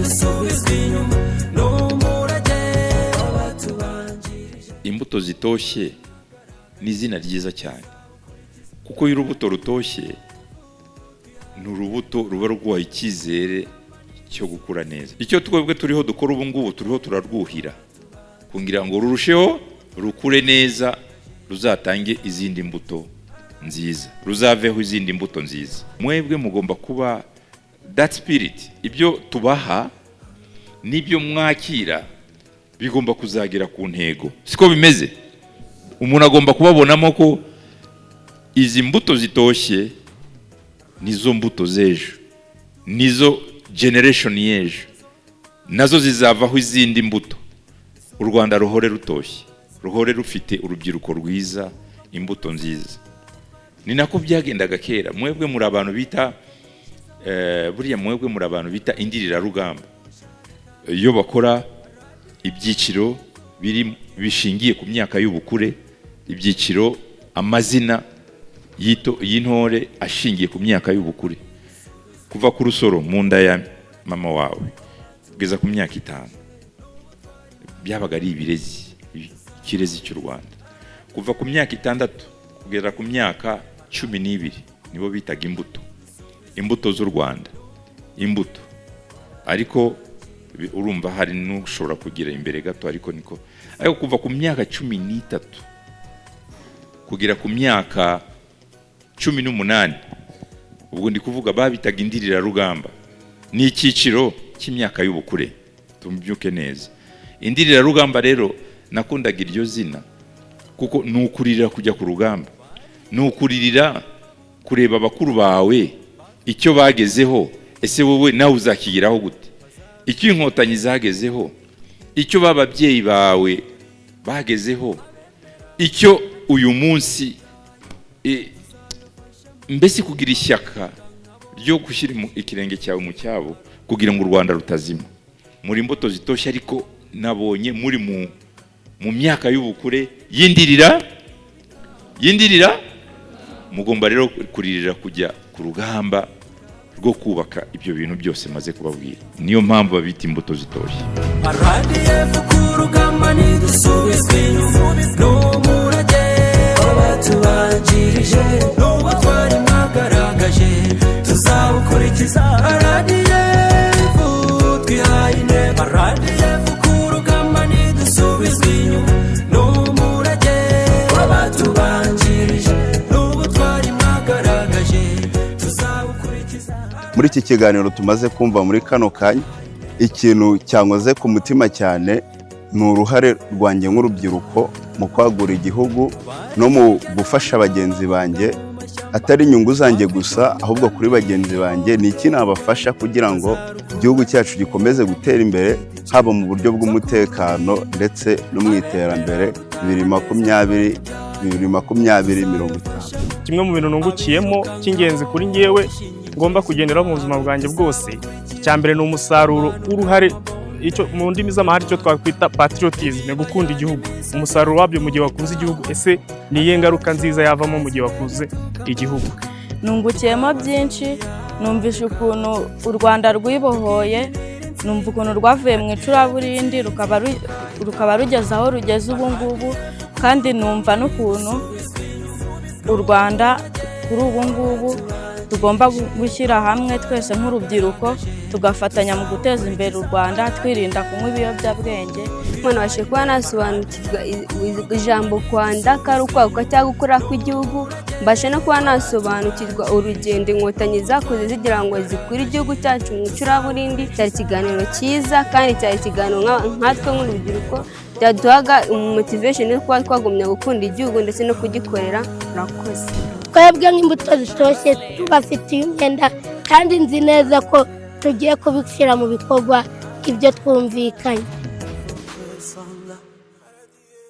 ntidusubizwe inyuma n'umurage w'abatubanjirije. Imbuto zitoshye ni izina ryiza cyane, kuko iyo urubuto rutoshye ni urubuto ruba rwahaye icyizere cyo gukura neza. Icyo twebwe turiho dukora ubu ngubu, turiho turarwuhira kugira ngo rurusheho rukure neza, ruzatange izindi mbuto nziza, ruzaveho izindi mbuto nziza. Mwebwe mugomba kuba that spirit, ibyo tubaha n'ibyo mwakira bigomba kuzagera ku ntego. Siko bimeze? Umuntu agomba kubabonamo ko izi mbuto zitoshye nizo mbuto z'ejo, nizo generation y'ejo, nazo zizavaho izindi mbuto. U Rwanda ruhore rutoshye, ruhore rufite urubyiruko rwiza, imbuto nziza. Ni nako byagendaga kera. Mwebwe muri abantu bita buriya mwebwe muri abantu bita indirira rugamba. Iyo bakora ibyiciro bishingiye ku myaka y'ubukure, ibyiciro amazina y'intore ashingiye ku myaka y'ubukure, kuva ku rusoro mu nda ya mama wawe kugeza ku myaka 5, byabaga ari ikirezi cy'u Rwanda. Kuva ku myaka 6 kugera ku myaka 12 nibo bitaga imbuto z'u Rwanda, imbuto. Ariko urumva hari n'ushobora kugira imbere gato, ariko niko. Ariko kuva ku myaka 13 kugera ku myaka 18, ubwo ndi kuvuga babitaga indirira rugamba. Ni icyiciro cy'imyaka y'ubukure, tumbyuke neza. Indirira rugamba rero nakundaga iryo zina kuko nukuririra kujya ku rugamba, nukuririra kureba abakuru bawe icyo bagezeho, ese wowe nawe uzakigiraho gute? Icyo inkotanyi zagezeho, icyo bababyeyi bawe bagezeho, icyo uyu munsi mbese kugira ishyaka ryo gushyira ikirenge cyawe mu cyabo kugira ngo u Rwanda rutazima. Muri imbuto zitoshye ariko nabonye muri mu myaka y'ubukure y'indirira, mugomba rero kuririra kujya ku rugamba rwo kubaka ibyo bintu byose maze kubabwira. Niyo mpamvu babita imbuto zitoshye. RDF ku rugamba ntidusubizwe inyuma n'umurage w'abatubanjirije, n'uwo twari mwagaragaje tuzawukurikiza. RDF twihaye intego, RDF ku rugamba ntidusubizwe inyuma n'umurage w'abatubanjirije, n'uwo twari mwagaragaje tuzawukurikiza. Muri iki kiganiro tumaze kumva muri kano kanya, ikintu cyankoze ku mutima cyane ni uruhare rwanjye nk'urubyiruko mu kwagura igihugu no mu gufasha bagenzi banjye, atari inyungu zanjye gusa ahubwo kuri bagenzi banjye. Ni iki nabafasha kugira ngo igihugu cyacu gikomeze gutera imbere, haba mu buryo bw'umutekano ndetse no mu iterambere 2050. Kimwe mu bintu nungukiyemo cy'ingenzi kuri ngewe ngomba kugenderaho mu buzima bwanjye bwose, icyambere ni umusaruro w'uruhare, icyo mu ndimi z'amahanga icyo twakwita patriotism, gukunda igihugu. Umusaruro wabyo mu gihe wakunze igihugu, ese ni iyihe ngaruka nziza yavamo mu gihe wakunze igihugu? Nungukiyemo byinshi, numvishe ukuntu u Rwanda rwibohoye, numva ukuntu rwavuye mu icuraburindi rukaba rugeze aho rugeze ubu ngubu, kandi numva n'ukuntu u Rwanda kuri ubu ngubu tugomba gushyira hamwe twese nk'urubyiruko, tugafatanya mu guteza imbere u Rwanda, twirinda kunywa ibiyobyabwenge. Umuntu abashe kuba nasobanukirwa ijambo Rwanda ko ari ukwaguka cyangwa gukura kw'igihugu, mbashe no kuba nasobanukirwa urugendo inkotanyi zakoze zigira ngo zikure igihugu cyacu mu icuraburindi. Cyari ikiganiro cyiza kandi cyari ikiganiro nkatwe nk'urubyiruko byaduhaga motivation yo kuba twagumya gukunda igihugu ndetse no kugikorera. Murakoze. Twebwe nk'imbuto zitoshye tubafitiye imyenda, kandi nzi neza ko tugiye kubishyira mu bikorwa ibyo twumvikanye.